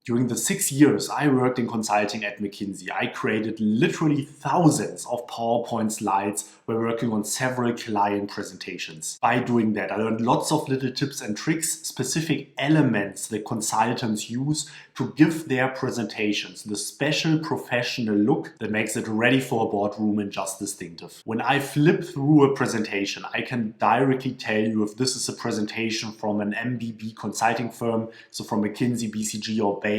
During the 6 years I worked in consulting at McKinsey, I created literally thousands of PowerPoint slides while working on several client presentations. By doing that, I learned lots of little tips and tricks, specific elements that consultants use to give their presentations the special professional look that makes it ready for a boardroom and just distinctive. When I flip through a presentation, I can directly tell you if this is a presentation from an MBB consulting firm, so from McKinsey, BCG or Bain,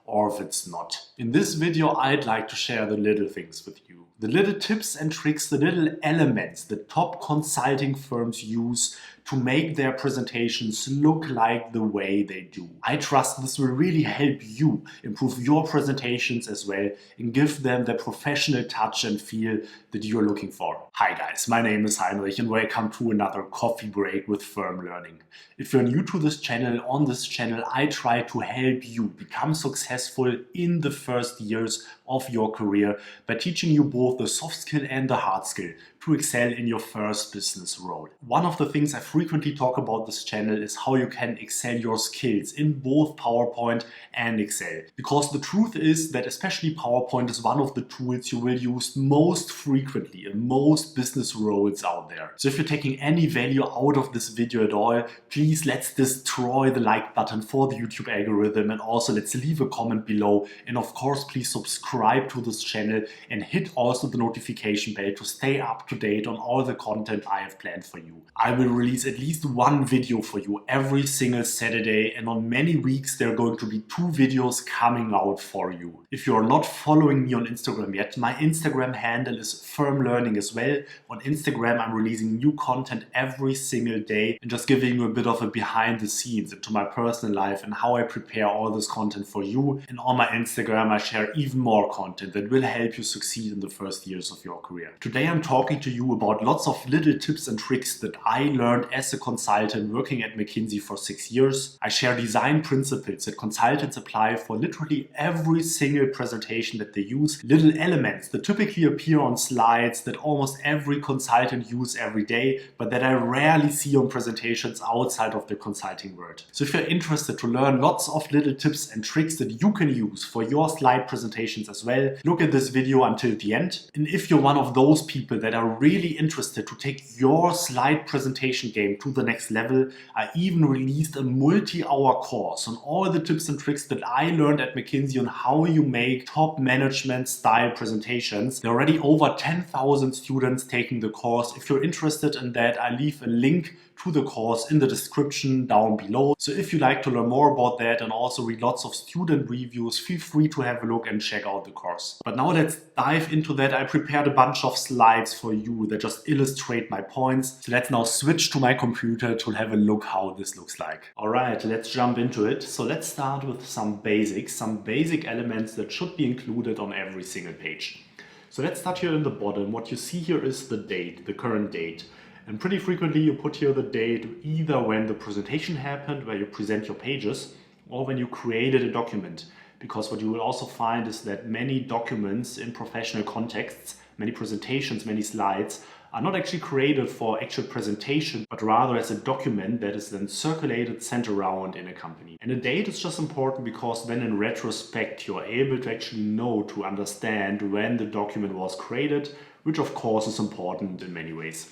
or if it's not. In this video, I'd like to share the little things with you. The little tips and tricks, the little elements that top consulting firms use to make their presentations look like the way they do. I trust this will really help you improve your presentations as well and give them the professional touch and feel that you're looking for. Hi guys, my name is Heinrich and welcome to another coffee break with Firm Learning. If you're new to this channel, on this channel I try to help you become successful in the first years of your career by teaching you both the soft skill and the hard skill to excel in your first business role. One of the things I frequently talk about this channel is how you can excel your skills in both PowerPoint and Excel. Because the truth is that especially PowerPoint is one of the tools you will use most frequently in most business roles out there. So if you're taking any value out of this video at all, please let's destroy the like button for the YouTube algorithm, and also let's leave a comment below, and of course please subscribe to this channel and hit also the notification bell to stay up to date on all the content I have planned for you. I will release at least one video for you every single Saturday, and on many weeks there are going to be 2 videos coming out for you. If you are not following me on Instagram yet, my Instagram handle is Firm Learning as well. On Instagram I'm releasing new content every single day and just giving you a bit of a behind the scenes into my personal life and how I prepare all this content for you. And on my Instagram I share even more content that will help you succeed in the first years of your career. Today I'm talking to you about lots of little tips and tricks that I learned as a consultant working at McKinsey for 6 years. I share design principles that consultants apply for literally every single presentation that they use, little elements that typically appear on slides that almost every consultant uses every day, but that I rarely see on presentations outside of the consulting world. So if you're interested to learn lots of little tips and tricks that you can use for your slide presentations as well, look at this video until the end. And if you're one of those people that are really interested to take your slide presentation game to the next level, I even released a multi-hour course on all the tips and tricks that I learned at McKinsey on how you make top management style presentations. There are already over 10,000 students taking the course. If you're interested in that, I leave a link to the course in the description down below. So if you'd like to learn more about that and also read lots of student reviews, feel free to have a look and check out the course. But now let's dive into that. I prepared a bunch of slides for you that just illustrate my points. So let's now switch to my computer to have a look how this looks like. All right, let's jump into it. So let's start with some basic elements that should be included on every single page. So let's start here in the bottom. What you see here is the date, the current date. And pretty frequently you put here the date either when the presentation happened, where you present your pages, or when you created a document. Because what you will also find is that many documents in professional contexts, many presentations, many slides, are not actually created for actual presentation, but rather as a document that is then circulated, sent around in a company. And the date is just important because then in retrospect you're able to actually know, to understand when the document was created, which of course is important in many ways.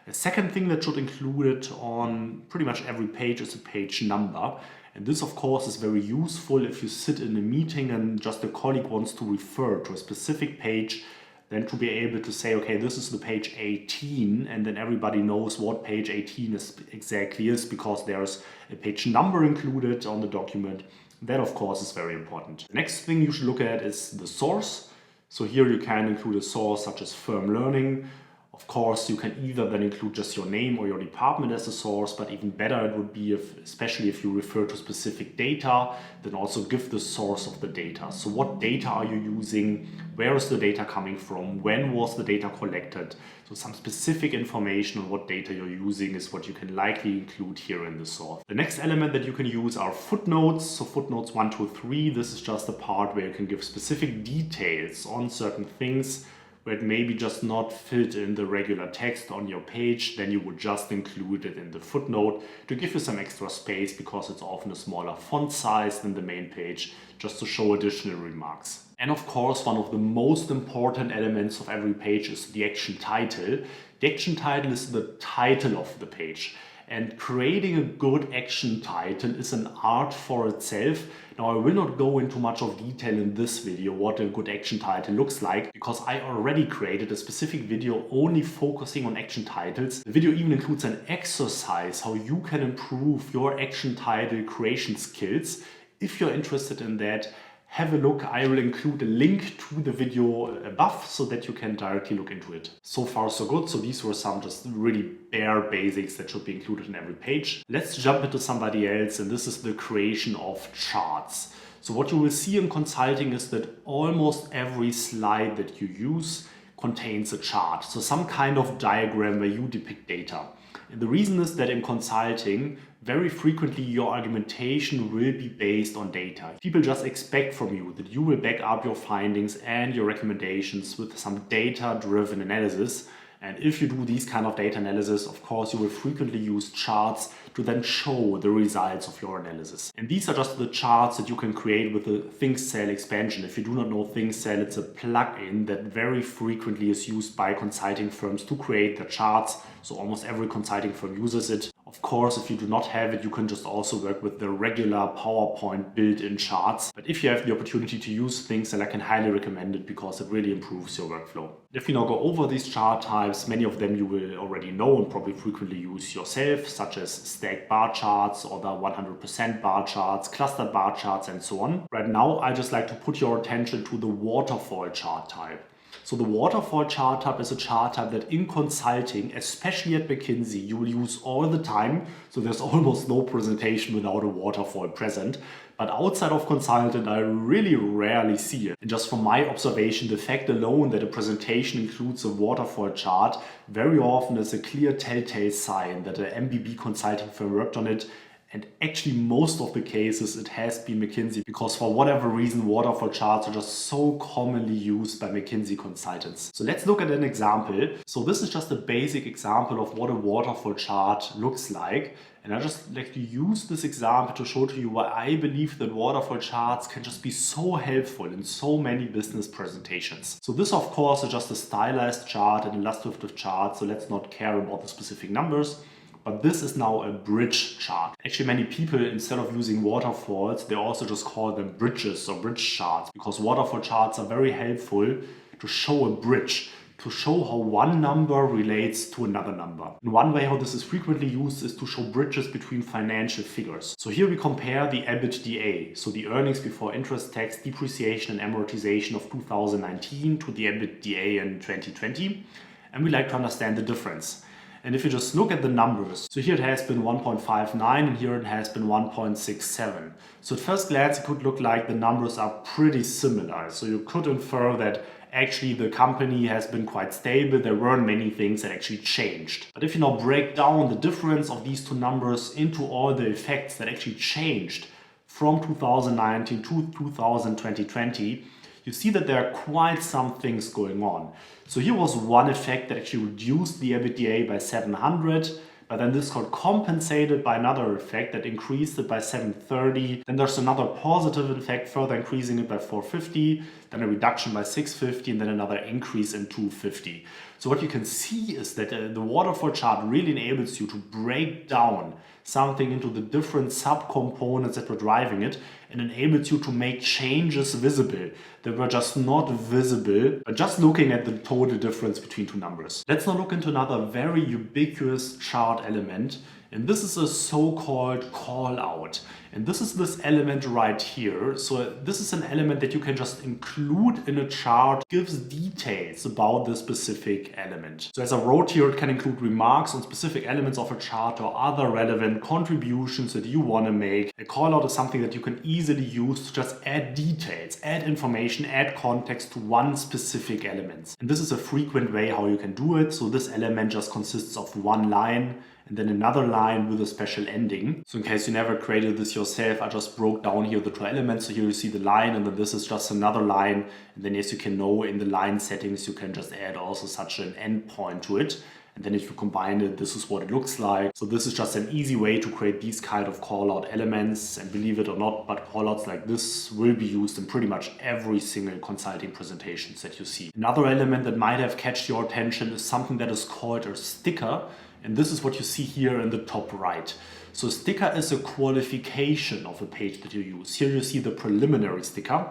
The second thing that should include it on pretty much every page is a page number. And this of course is very useful if you sit in a meeting and just a colleague wants to refer to a specific page, then to be able to say, okay, this is the page 18, and then everybody knows what page 18 exactly is because there's a page number included on the document. That of course is very important. The next thing you should look at is the source. So here you can include a source such as Firm Learning. Of course, you can either then include just your name or your department as a source, but even better it would be especially if you refer to specific data, then also give the source of the data. So what data are you using? Where is the data coming from? When was the data collected? So some specific information on what data you're using is what you can likely include here in the source. The next element that you can use are footnotes. So footnotes 1, 2, 3. This is just a part where you can give specific details on certain things, where it maybe just not fit in the regular text on your page, then you would just include it in the footnote to give you some extra space, because it's often a smaller font size than the main page, just to show additional remarks. And of course, one of the most important elements of every page is the action title. The action title is the title of the page. And creating a good action title is an art for itself. Now, I will not go into much of detail in this video what a good action title looks like, because I already created a specific video only focusing on action titles. The video even includes an exercise how you can improve your action title creation skills. If you're interested in that, have a look. I will include a link to the video above so that you can directly look into it. So far so good. So these were some just really bare basics that should be included in every page. Let's jump into somebody else, and this is the creation of charts. So what you will see in consulting is that almost every slide that you use contains a chart. So some kind of diagram where you depict data. And the reason is that in consulting, very frequently your argumentation will be based on data. People just expect from you that you will back up your findings and your recommendations with some data-driven analysis. And if you do these kind of data analysis, of course, you will frequently use charts to then show the results of your analysis. And these are just the charts that you can create with the ThinkCell expansion. If you do not know ThinkCell, it's a plugin that very frequently is used by consulting firms to create their charts. So almost every consulting firm uses it. Of course, if you do not have it, you can just also work with the regular PowerPoint built-in charts. But if you have the opportunity to use ThinkCell, I can highly recommend it because it really improves your workflow. If you now go over these chart types, many of them you will already know and probably frequently use yourself, such as stacked bar charts or the 100% bar charts, clustered bar charts, and so on. Right now, I just like to put your attention to the waterfall chart type. So the waterfall chart type is a chart type that in consulting, especially at McKinsey, you will use all the time. So there's almost no presentation without a waterfall present. But outside of consulting, I really rarely see it. And just from my observation, the fact alone that a presentation includes a waterfall chart very often is a clear telltale sign that an MBB consulting firm worked on it. And actually, most of the cases, it has been McKinsey, because for whatever reason, waterfall charts are just so commonly used by McKinsey consultants. So let's look at an example. So this is just a basic example of what a waterfall chart looks like. And I just like to use this example to show to you why I believe that waterfall charts can just be so helpful in so many business presentations. So this, of course, is just a stylized chart, an illustrative chart. So let's not care about the specific numbers. But this is now a bridge chart. Actually, many people, instead of using waterfalls, they also just call them bridges or bridge charts, because waterfall charts are very helpful to show a bridge, to show how one number relates to another number. And one way how this is frequently used is to show bridges between financial figures. So here we compare the EBITDA, so the earnings before interest, tax, depreciation and amortization of 2019 to the EBITDA in 2020. And we like to understand the difference. And if you just look at the numbers, so here it has been 1.59 and here it has been 1.67. So at first glance, it could look like the numbers are pretty similar. So you could infer that actually the company has been quite stable. There weren't many things that actually changed. But if you now break down the difference of these two numbers into all the effects that actually changed from 2019 to 2020, you see that there are quite some things going on. So here was one effect that actually reduced the EBITDA by 700, but then this got compensated by another effect that increased it by 730. Then there's another positive effect further increasing it by 450, then a reduction by 650, and then another increase in 250. So what you can see is that the waterfall chart really enables you to break down something into the different subcomponents that were driving it, and enables you to make changes visible that were just not visible, but just looking at the total difference between two numbers. Let's now look into another very ubiquitous chart element, and this is a so-called call-out. And this is this element right here. So this is an element that you can just include in a chart, gives details about the specific element. So as I wrote here, it can include remarks on specific elements of a chart or other relevant contributions that you want to make. A call-out is something that you can easily use to just add details, add information, add context to one specific element. And this is a frequent way how you can do it. So this element just consists of one line, and then another line with a special ending. So in case you never created this yourself, I just broke down here the two elements. So here you see the line, and then this is just another line. And then as you can know, in the line settings, you can just add also such an endpoint to it. And then if you combine it, this is what it looks like. So this is just an easy way to create these kind of callout elements. And believe it or not, but callouts like this will be used in pretty much every single consulting presentations that you see. Another element that might have catched your attention is something that is called a sticker. And this is what you see here in the top right. So sticker is a qualification of a page that you use. Here you see the preliminary sticker.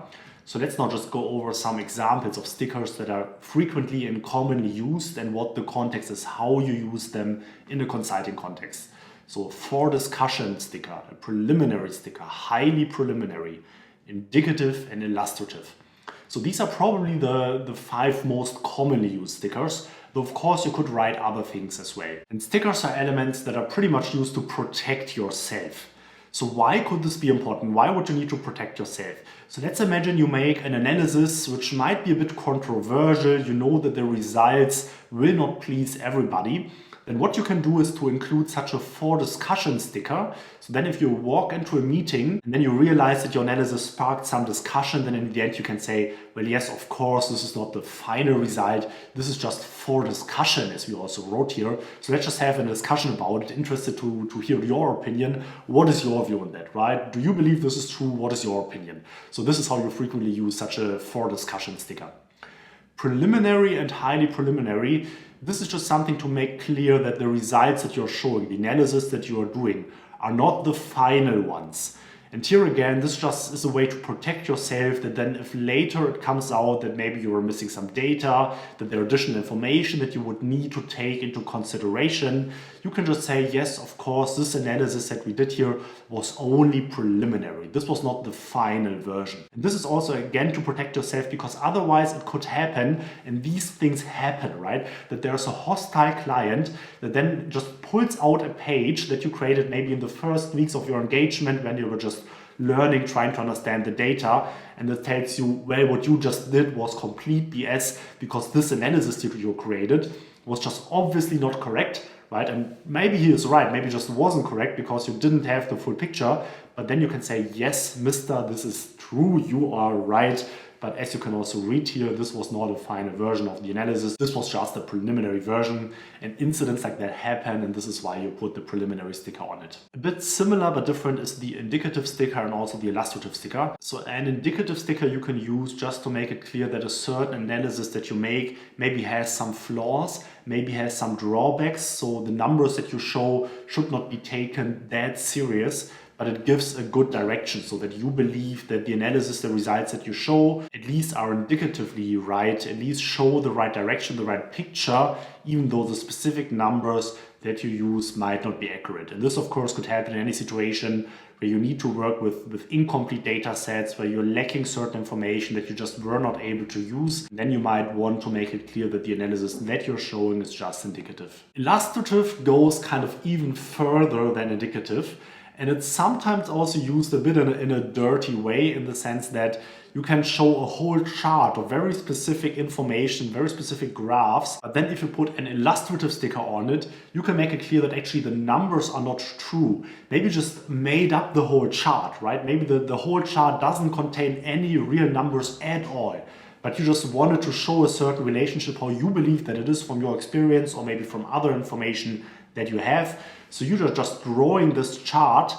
So let's now just go over some examples of stickers that are frequently and commonly used and what the context is, how you use them in a consulting context. So for discussion sticker, a preliminary sticker, highly preliminary, indicative and illustrative. So these are probably the 5 most commonly used stickers, though of course you could write other things as well. And stickers are elements that are pretty much used to protect yourself. So why could this be important? Why would you need to protect yourself? So let's imagine you make an analysis which might be a bit controversial. You know that the results will not please everybody. Then what you can do is to include such a for discussion sticker. So then if you walk into a meeting and then you realize that your analysis sparked some discussion, then in the end you can say, well, yes, of course, this is not the final result. This is just for discussion, as we also wrote here. So let's just have a discussion about it. Interested to hear your opinion. What is your view on that, right? Do you believe this is true? What is your opinion? So this is how you frequently use such a for discussion sticker. Preliminary and highly preliminary. This is just something to make clear that the results that you're showing, the analysis that you are doing, are not the final ones. And here again, this just is a way to protect yourself, that then if later it comes out that maybe you were missing some data, that there are additional information that you would need to take into consideration, you can just say, yes, of course, this analysis that we did here was only preliminary. This was not the final version. And this is also again to protect yourself, because otherwise it could happen, and these things happen, right? That there's a hostile client that then just pulls out a page that you created maybe in the first weeks of your engagement when you were just learning, trying to understand the data, and it tells you, well, what you just did was complete BS because this analysis that you created was just obviously not correct, right? And maybe he is right, maybe it just wasn't correct because you didn't have the full picture, but then you can say, yes, mister, this is true, you are right. But as you can also read here, this was not a final version of the analysis. This was just a preliminary version, and incidents like that happen, and this is why you put the preliminary sticker on it. A bit similar but different is the indicative sticker and also the illustrative sticker. So an indicative sticker you can use just to make it clear that a certain analysis that you make maybe has some flaws, maybe has some drawbacks. So the numbers that you show should not be taken that serious, but it gives a good direction so that you believe that the analysis, the results that you show, at least are indicatively right, at least show the right direction, the right picture, even though the specific numbers that you use might not be accurate. And this, of course, could happen in any situation where you need to work with incomplete data sets, where you're lacking certain information that you just were not able to use. And then you might want to make it clear that the analysis that you're showing is just indicative. Illustrative goes kind of even further than indicative. And it's sometimes also used a bit in a dirty way, in the sense that you can show a whole chart of very specific information, very specific graphs. But then if you put an illustrative sticker on it, you can make it clear that actually the numbers are not true. Maybe you just made up the whole chart, right? Maybe the whole chart doesn't contain any real numbers at all. But you just wanted to show a certain relationship, how you believe that it is from your experience or maybe from other information that you have. So you're just drawing this chart,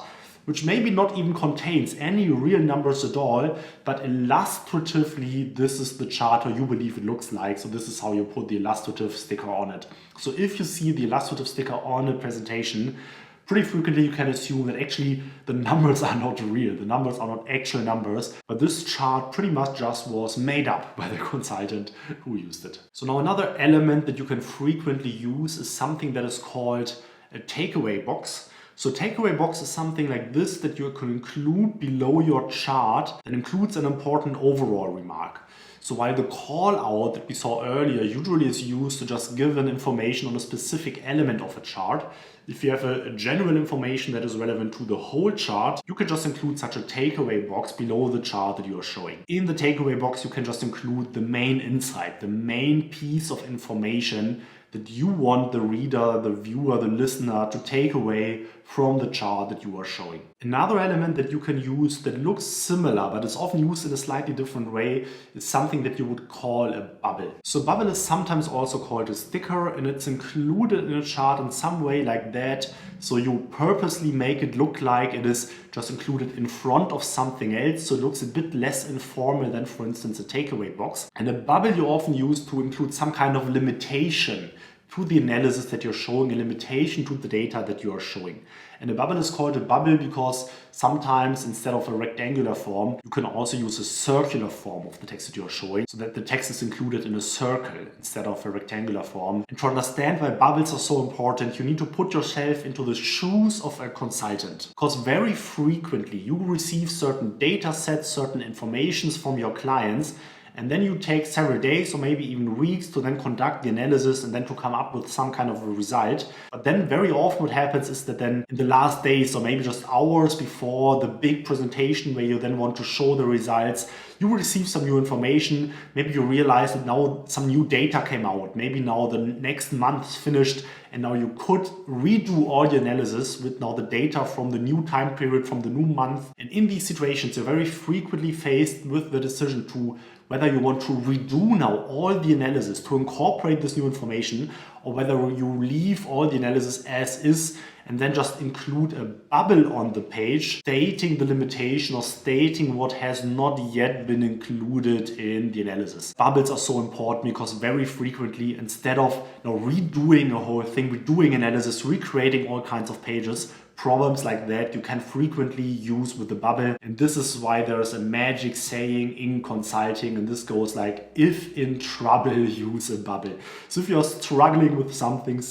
which maybe not even contains any real numbers at all, but illustratively, this is the chart how you believe it looks like. So this is how you put the illustrative sticker on it. So if you see the illustrative sticker on a presentation, pretty frequently you can assume that actually the numbers are not real. The numbers are not actual numbers, but this chart pretty much just was made up by the consultant who used it. So now another element that you can frequently use is something that is called a takeaway box. So takeaway box is something like this that you can include below your chart that includes an important overall remark. So while the call out that we saw earlier usually is used to just give an information on a specific element of a chart, if you have a general information that is relevant to the whole chart, you can just include such a takeaway box below the chart that you are showing. In the takeaway box, you can just include the main insight, the main piece of information that you want the reader, the viewer, the listener to take away from the chart that you are showing. Another element that you can use that looks similar but is often used in a slightly different way is something that you would call a bubble. So a bubble is sometimes also called a sticker, and it's included in a chart in some way like that. So you purposely make it look like it is just included in front of something else, so it looks a bit less informal than, for instance, a takeaway box. And a bubble you often use to include some kind of limitation to the analysis that you're showing, a limitation to the data that you are showing. And a bubble is called a bubble because sometimes instead of a rectangular form, you can also use a circular form of the text that you're showing, so that the text is included in a circle instead of a rectangular form. And to understand why bubbles are so important, you need to put yourself into the shoes of a consultant. Because very frequently you receive certain data sets, certain informations from your clients, and then you take several days or maybe even weeks to then conduct the analysis and then to come up with some kind of a result. But then very often what happens is that then in the last days or maybe just hours before the big presentation where you then want to show the results, you receive some new information. Maybe you realize that now some new data came out. Maybe now the next month finished and now you could redo all the analysis with now the data from the new time period, from the new month. And in these situations, you're very frequently faced with the decision to whether you want to redo now all the analysis to incorporate this new information, or whether you leave all the analysis as is and then just include a bubble on the page stating the limitation or stating what has not yet been included in the analysis. Bubbles are so important because very frequently, instead of redoing a whole thing, redoing analysis, recreating all kinds of pages, problems like that you can frequently use with the bubble. And this is why there's a magic saying in consulting, and this goes like, if in trouble, use a bubble. So if you're struggling with something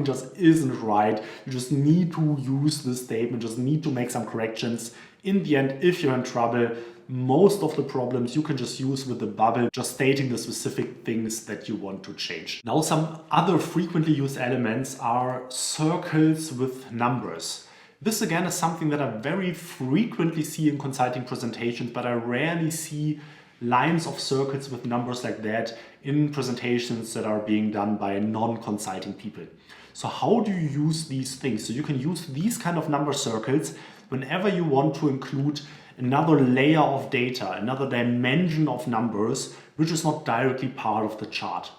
just isn't right, you just need to use this statement, just need to make some corrections. In the end, if you're in trouble, most of the problems you can just use with the bubble, just stating the specific things that you want to change. Now, some other frequently used elements are circles with numbers. This again is something that I very frequently see in consulting presentations, but I rarely see lines of circles with numbers like that in presentations that are being done by non-consulting people. So how do you use these things? So you can use these kind of number circles whenever you want to include another layer of data, another dimension of numbers, which is not directly part of the chart.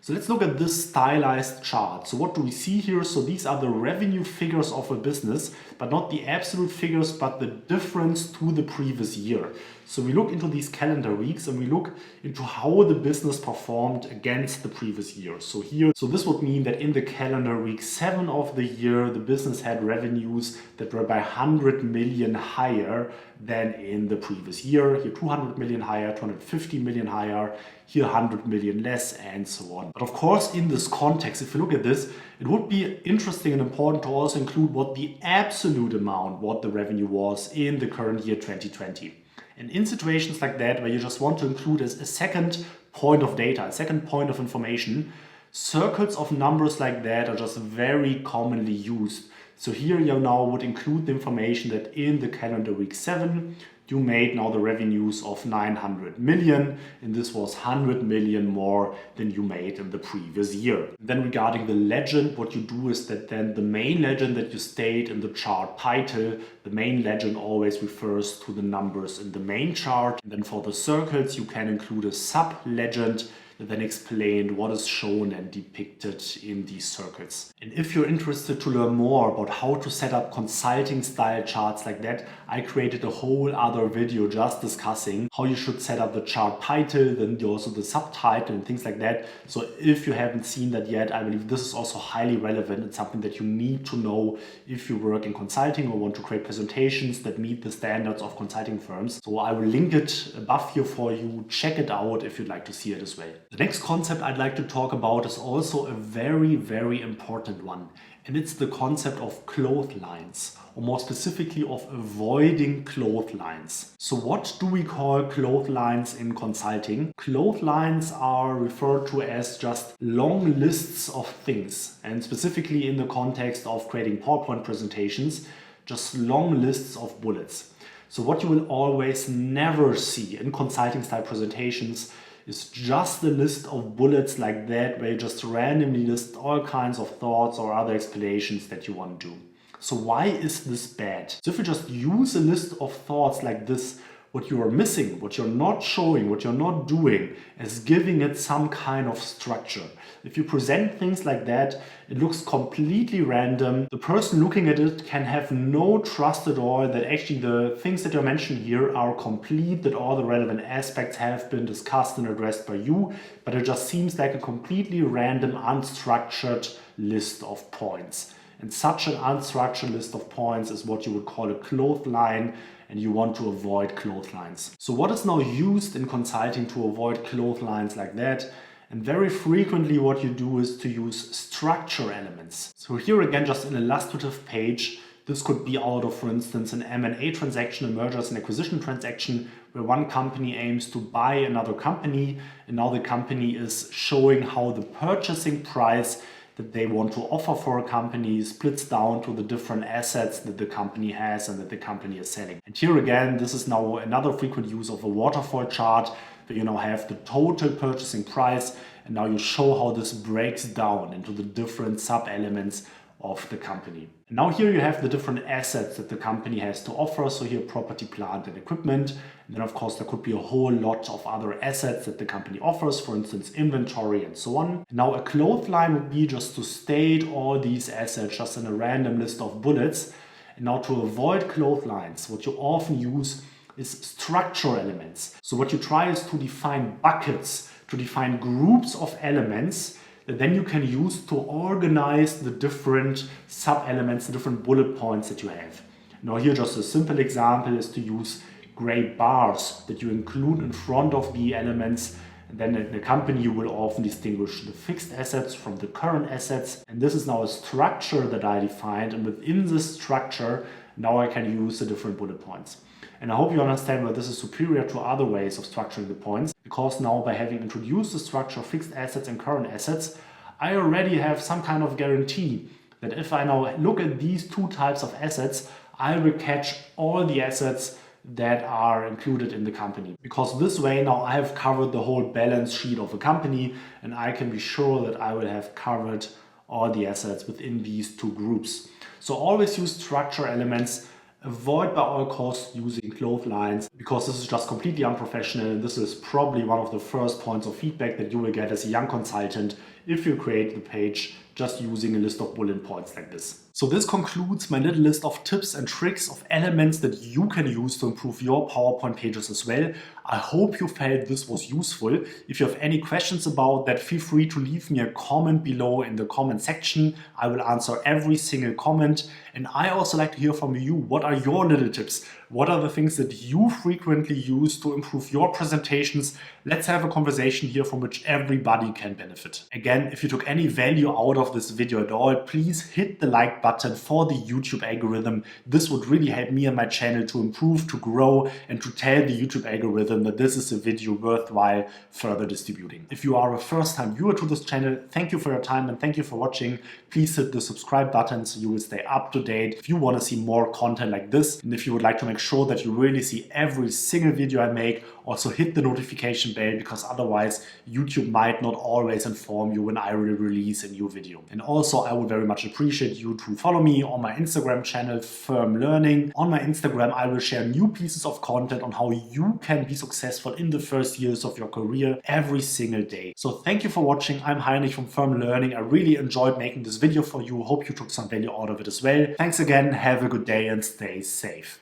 So let's look at this stylized chart. So what do we see here? So these are the revenue figures of a business, but not the absolute figures, but the difference to the previous year. So we look into these calendar weeks and we look into how the business performed against the previous year. So this would mean that in the calendar week 7 of the year, the business had revenues that were by 100 million higher than in the previous year. Here 200 million higher, 250 million higher, here 100 million less, and so on. But of course, in this context, if you look at this, it would be interesting and important to also include what the absolute amount, what the revenue was in the current year 2020. And in situations like that, where you just want to include as a second point of data, a second point of information, circles of numbers like that are just very commonly used. So here you now would include the information that in the calendar week 7, you made now the revenues of 900 million, and this was 100 million more than you made in the previous year. Then regarding the legend, what you do is that then the main legend that you state in the chart title, the main legend always refers to the numbers in the main chart. And then for the circles, you can include a sub-legend that then explain what is shown and depicted in these circles. And if you're interested to learn more about how to set up consulting style charts like that, I created a whole other video just discussing how you should set up the chart title, then also the subtitle and things like that. So if you haven't seen that yet, I believe this is also highly relevant. It's something that you need to know if you work in consulting or want to create presentations that meet the standards of consulting firms. So I will link it above here for you. Check it out if you'd like to see it as well. The next concept I'd like to talk about is also a very, very important one. And it's the concept of clotheslines, or more specifically of avoiding clotheslines. So what do we call clotheslines in consulting? Clotheslines are referred to as just long lists of things. And specifically in the context of creating PowerPoint presentations, just long lists of bullets. So what you will always never see in consulting style presentations is just a list of bullets like that, where you just randomly list all kinds of thoughts or other explanations that you want to do. So why is this bad? So if you just use a list of thoughts like this, what you are missing, what you're not showing, what you're not doing, is giving it some kind of structure. If you present things like that, it looks completely random. The person looking at it can have no trust at all that actually the things that you're mentioning here are complete, that all the relevant aspects have been discussed and addressed by you, but it just seems like a completely random, unstructured list of points. And such an unstructured list of points is what you would call a clothesline, and you want to avoid clotheslines. So what is now used in consulting to avoid clotheslines like that? And very frequently what you do is to use structure elements. So here again, just an illustrative page. This could be out of, for instance, an M&A transaction, a mergers and acquisition transaction, where one company aims to buy another company, and now the company is showing how the purchasing price that they want to offer for a company splits down to the different assets that the company has and that the company is selling. And here again, this is now another frequent use of a waterfall chart, where you now have the total purchasing price, and now you show how this breaks down into the different sub-elements of the company. And now here you have the different assets that the company has to offer. So here property, plant and equipment. And then of course there could be a whole lot of other assets that the company offers, for instance inventory and so on. And now a clothesline would be just to state all these assets just in a random list of bullets. And now to avoid clotheslines, what you often use is structure elements. So what you try is to define buckets, to define groups of elements that then you can use to organize the different sub-elements, the different bullet points that you have. Now here just a simple example is to use gray bars that you include in front of the elements. And then in the company you will often distinguish the fixed assets from the current assets. And this is now a structure that I defined, and within this structure now I can use the different bullet points. And I hope you understand why this is superior to other ways of structuring the points, because now by having introduced the structure of fixed assets and current assets, I already have some kind of guarantee that if I now look at these two types of assets, I will catch all the assets that are included in the company. Because this way now I have covered the whole balance sheet of a company, and I can be sure that I will have covered all the assets within these two groups. So always use structure elements. Avoid by all costs using clotheslines, because this is just completely unprofessional, and this is probably one of the first points of feedback that you will get as a young consultant if you create the page just using a list of bullet points like this. So this concludes my little list of tips and tricks of elements that you can use to improve your PowerPoint pages as well. I hope you felt this was useful. If you have any questions about that, feel free to leave me a comment below in the comment section. I will answer every single comment. And I also like to hear from you. What are your little tips? What are the things that you frequently use to improve your presentations? Let's have a conversation here from which everybody can benefit. Again, if you took any value out of this video at all, please hit the like button for the YouTube algorithm. This would really help me and my channel to improve, to grow, and to tell the YouTube algorithm that this is a video worthwhile further distributing. If you are a first-time viewer to this channel, thank you for your time and thank you for watching. Please hit the subscribe button so you will stay up to date if you want to see more content like this, and if you would like to make sure that you really see every single video I make, also hit the notification bell, because otherwise YouTube might not always inform you when I will release a new video. And also I would very much appreciate you to follow me on my Instagram channel, Firm Learning. On my Instagram I will share new pieces of content on how you can be successful in the first years of your career every single day. So thank you for watching. I'm Heinrich from Firm Learning. I really enjoyed making this video for you. Hope you took some value out of it as well. Thanks again, have a good day and stay safe.